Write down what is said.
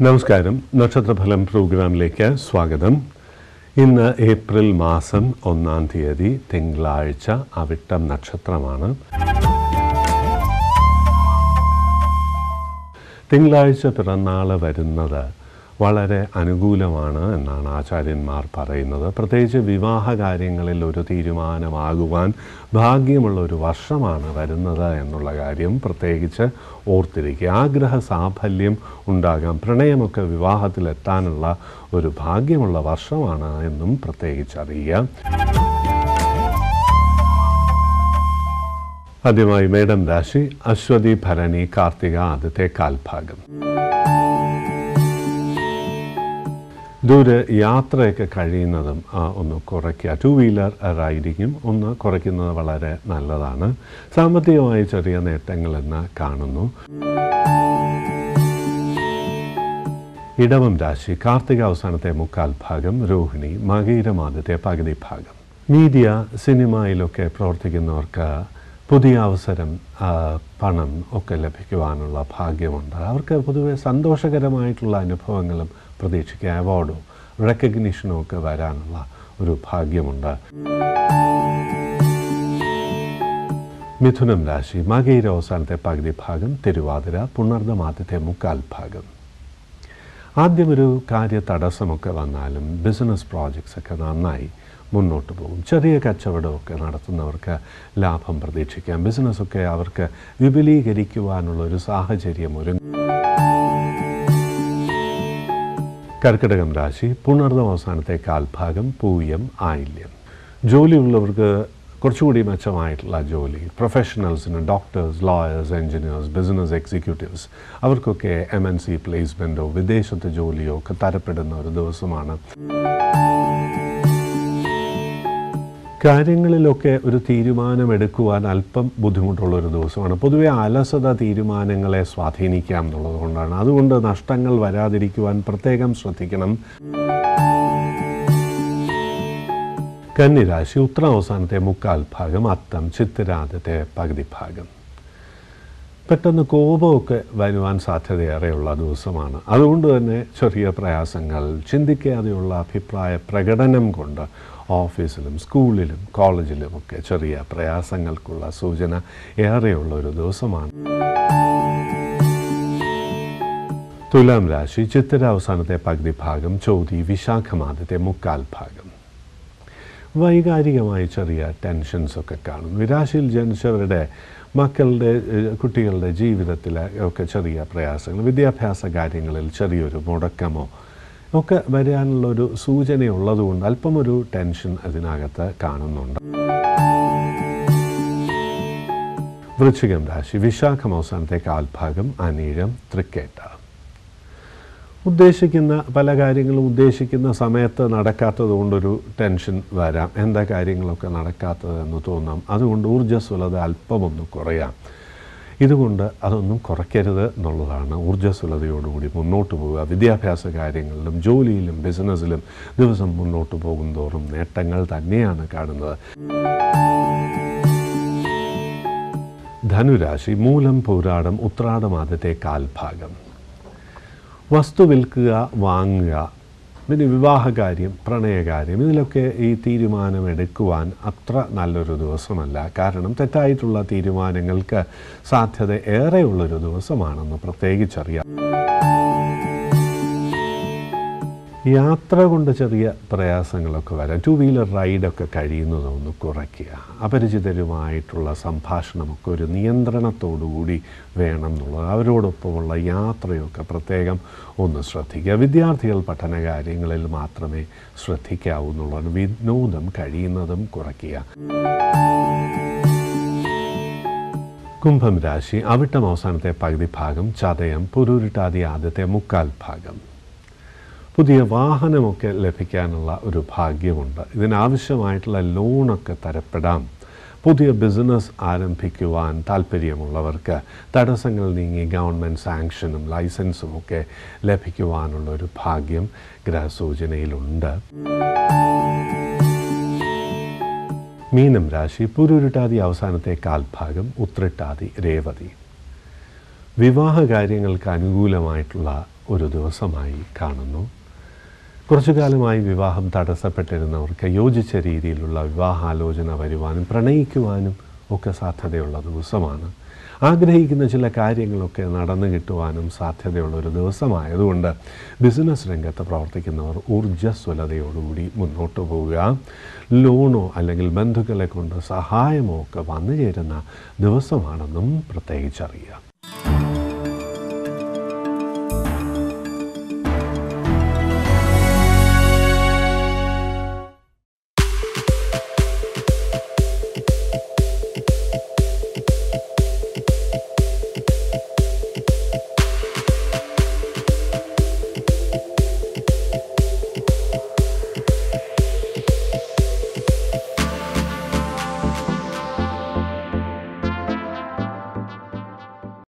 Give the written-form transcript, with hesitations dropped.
നമസ്കാരം. നക്ഷത്രഫലം പ്രോഗ്രാമിലേക്ക് സ്വാഗതം. ഇന്ന് ഏപ്രിൽ മാസം 1-ാം തീയതി തിങ്കളാഴ്ച, അവിട്ടം നക്ഷത്രമാണ്. തിങ്കളാഴ്ച പിറന്നാൾ വരുന്നത് വളരെ അനുകൂലമാണ് എന്നാണ് ആചാര്യന്മാർ പറയുന്നത്. പ്രത്യേകിച്ച് വിവാഹ കാര്യങ്ങളിൽ ഒരു തീരുമാനമാകുവാൻ ഭാഗ്യമുള്ള ഒരു വർഷമാണ് വരുന്നത് എന്നുള്ള കാര്യം പ്രത്യേകിച്ച് ഓർത്തിരിക്കുക. ആഗ്രഹ സാഫല്യം ഉണ്ടാകാം, പ്രണയമൊക്കെ വിവാഹത്തിലെത്താനുള്ള ഒരു ഭാഗ്യമുള്ള വർഷമാണ് എന്നും പ്രത്യേകിച്ചറിയുക. ആദ്യമായി മേടം രാശി. അശ്വതി, ഭരണി, കാർത്തിക ആദ്യത്തെ കാൽഭാഗം. ദൂരെ യാത്രയൊക്കെ കഴിയുന്നതും ഒന്ന് കുറയ്ക്കുക. 2 വീലർ റൈഡിങ്ങും ഒന്ന് കുറയ്ക്കുന്നത് വളരെ നല്ലതാണ്. സാമ്പത്തികമായി ചെറിയ നേട്ടങ്ങളെന്ന് കാണുന്നു. ഇടവം രാശി. കാർത്തിക അവസാനത്തെ മുക്കാൽ ഭാഗം, രോഹിണി, മകയിരം ആദ്യത്തെ പകുതി ഭാഗം. മീഡിയ, സിനിമയിലൊക്കെ പ്രവർത്തിക്കുന്നവർക്ക് പുതിയ അവസരം, പണം ഒക്കെ ലഭിക്കുവാനുള്ള ഭാഗ്യമുണ്ട്. അവർക്ക് പൊതുവെ സന്തോഷകരമായിട്ടുള്ള അനുഭവങ്ങളും പ്രതീക്ഷിക്കുക. അവാർഡോ റെക്കഗ്നിഷനോ ഒക്കെ വരാനുള്ള ഒരു ഭാഗ്യമുണ്ട്. മിഥുനം രാശി. മകയിര അവസാനത്തെ പകുതി ഭാഗം, തിരുവാതിര, പുണർദം ആദ്യത്തെ മുക്കാൽ ഭാഗം. ആദ്യം ഒരു കാര്യ തടസ്സമൊക്കെ വന്നാലും ബിസിനസ് പ്രോജക്ട്സ് ഒക്കെ നന്നായി മുന്നോട്ട് പോകും. ചെറിയ കച്ചവടമൊക്കെ നടത്തുന്നവർക്ക് ലാഭം പ്രതീക്ഷിക്കാം. ബിസിനസ്സൊക്കെ അവർക്ക് വിപുലീകരിക്കുവാനുള്ള ഒരു സാഹചര്യം ഒരുങ്ങും. കർക്കിടകം രാശി. പുണർദം അവസാനത്തെ കാൽഭാഗം, പൂയം, ആയില്യം. ജോലിയുള്ളവർക്ക് കുറച്ചുകൂടി മെച്ചമായിട്ടുള്ള ജോലി. പ്രൊഫഷണൽസിന് doctors, lawyers, engineers, business executives അവർക്കൊക്കെ MNC പ്ലേസ്മെൻറ്റോ വിദേശത്ത് ജോലിയോ ഒക്കെ തരപ്പെടുന്ന ഒരു ദിവസമാണ്. കാര്യങ്ങളിലൊക്കെ ഒരു തീരുമാനമെടുക്കുവാൻ അല്പം ബുദ്ധിമുട്ടുള്ളൊരു ദിവസമാണ്. പൊതുവെ അലസത തീരുമാനങ്ങളെ സ്വാധീനിക്കാം എന്നുള്ളത് കൊണ്ടാണ്. അതുകൊണ്ട് നഷ്ടങ്ങൾ വരാതിരിക്കുവാൻ പ്രത്യേകം ശ്രദ്ധിക്കണം. കന്നിരാശി. ഉത്രം അവസാനത്തെ മുക്കാൽ ഭാഗം, അത്തം, ചിത്തിര ആദ്യത്തെ പകുതി ഭാഗം. പെട്ടെന്ന് കോപമൊക്കെ വരുവാൻ സാധ്യതയേറെയുള്ള ദിവസമാണ്. അതുകൊണ്ട് തന്നെ ചെറിയ പ്രയാസങ്ങൾ, ചിന്തിക്കാതെയുള്ള അഭിപ്രായ പ്രകടനം കൊണ്ട് ഓഫീസിലും സ്കൂളിലും കോളേജിലുമൊക്കെ ചെറിയ പ്രയാസങ്ങൾക്കുള്ള സൂചന ഏറെയുള്ള ഒരു ദിവസമാണ്. തുലാം രാശി. ചിത്തിര അവസാനത്തെ പകുതി ഭാഗം, ചോതി, വിശാഖം ആദ്യത്തെ മുക്കാൽ ഭാഗം. വൈകാരികമായി ചെറിയ ടെൻഷൻസൊക്കെ കാണും. രാശിയിൽ ജനിച്ചവരുടെ കുട്ടികളുടെ ജീവിതത്തിൽ ഒക്കെ ചെറിയ പ്രയാസങ്ങൾ, വിദ്യാഭ്യാസ കാര്യങ്ങളിൽ ചെറിയൊരു മുടക്കമോ ഒക്കെ വരാനുള്ളൊരു സൂചനയുള്ളതുകൊണ്ട് അല്പം ഒരു ടെൻഷൻ അതിനകത്ത് കാണുന്നുണ്ട്. വൃശ്ചികം രാശി. വിശാഖം അവസാനത്തെ കാൽഭാഗം, അനീഴം, തൃക്കേട്ട. ഉദ്ദേശിക്കുന്ന പല കാര്യങ്ങളും ഉദ്ദേശിക്കുന്ന സമയത്ത് നടക്കാത്തത് കൊണ്ടൊരു ടെൻഷൻ വരാം. എന്താ കാര്യങ്ങളൊക്കെ നടക്കാത്തതെന്ന് തോന്നാം. അതുകൊണ്ട് ഊർജ്ജസ്വലത അല്പമൊന്ന് കുറയാം. ഇതുകൊണ്ട് അതൊന്നും കുറയ്ക്കരുത് എന്നുള്ളതാണ്. ഊർജ്ജസ്വലതയോടുകൂടി മുന്നോട്ട് പോവുക. വിദ്യാഭ്യാസ കാര്യങ്ങളിലും ജോലിയിലും ബിസിനസ്സിലും ദിവസം മുന്നോട്ട് പോകും തോറും നേട്ടങ്ങൾ തന്നെയാണ് കാണുന്നത്. ധനുരാശി. മൂലം, പൂരാടം, ഉത്രാടം ആദ്യത്തെ കാൽഭാഗം. വസ്തു വിൽക്കുക, വാങ്ങുക, പിന്നെ വിവാഹകാര്യം, പ്രണയകാര്യം, ഇതിലൊക്കെ ഈ തീരുമാനമെടുക്കുവാൻ അത്ര നല്ലൊരു ദിവസമല്ല. കാരണം തെറ്റായിട്ടുള്ള തീരുമാനങ്ങൾക്ക് സാധ്യത ഏറെയുള്ളൊരു ദിവസമാണെന്ന് പ്രത്യേകിച്ചറിയാം. യാത്ര കൊണ്ട് ചെറിയ പ്രയാസങ്ങളൊക്കെ വരാം. 2 വീലർ റൈഡൊക്കെ കഴിയുന്നതൊന്ന് കുറയ്ക്കുക. അപരിചിതരുമായിട്ടുള്ള സംഭാഷണമൊക്കെ ഒരു നിയന്ത്രണത്തോടുകൂടി വേണം എന്നുള്ളത്. അവരോടൊപ്പമുള്ള യാത്രയൊക്കെ പ്രത്യേകം ഒന്ന് ശ്രദ്ധിക്കുക. വിദ്യാർത്ഥികൾ പഠന കാര്യങ്ങളിൽ മാത്രമേ ശ്രദ്ധിക്കാവൂന്നുള്ളതാണ്. വിനോദം കഴിയുന്നതും കുറയ്ക്കുക. കുംഭം രാശി. അവിട്ടം അവസാനത്തെ പകുതി ഭാഗം, ചതയം, പുരുരുട്ടാതി ആദ്യത്തെ മുക്കാൽ ഭാഗം. പുതിയ വാഹനമൊക്കെ ലഭിക്കാനുള്ള ഒരു ഭാഗ്യമുണ്ട്. ഇതിനാവശ്യമായിട്ടുള്ള ലോണൊക്കെ തരപ്പെടാം. പുതിയ ബിസിനസ് ആരംഭിക്കുവാൻ താല്പര്യമുള്ളവർക്ക് തടസ്സങ്ങൾ നീങ്ങി ഗവൺമെൻറ് സാങ്ഷനും ലൈസൻസും ഒക്കെ ലഭിക്കുവാനുള്ളൊരു ഭാഗ്യം ഗ്രഹസൂചനയിലുണ്ട്. മീനം രാശി. പുരുരുട്ടാതി അവസാനത്തെ കാൽഭാഗം, ഉത്രട്ടാതി, രേവതി. വിവാഹ കാര്യങ്ങൾക്ക് അനുകൂലമായിട്ടുള്ള ഒരു ദിവസമായി കാണുന്നു. കുറച്ചു കാലമായി വിവാഹം തടസ്സപ്പെട്ടിരുന്നവർക്ക് യോജിച്ച രീതിയിലുള്ള വിവാഹാലോചന വരുവാനും പ്രണയിക്കുവാനും ഒക്കെ സാധ്യതയുള്ള ദിവസമാണ്. ആഗ്രഹിക്കുന്ന ചില കാര്യങ്ങളൊക്കെ നടന്നു കിട്ടുവാനും സാധ്യതയുള്ളൊരു ദിവസമായതുകൊണ്ട് ബിസിനസ് രംഗത്ത് പ്രവർത്തിക്കുന്നവർ ഊർജ്ജസ്വലതയോടുകൂടി മുന്നോട്ട് പോവുക. ലോണോ അല്ലെങ്കിൽ ബന്ധുക്കളെ കൊണ്ട് സഹായമോ ഒക്കെ വന്നു ചേരുന്ന ദിവസമാണെന്നും പ്രത്യേകിച്ചറിയുക.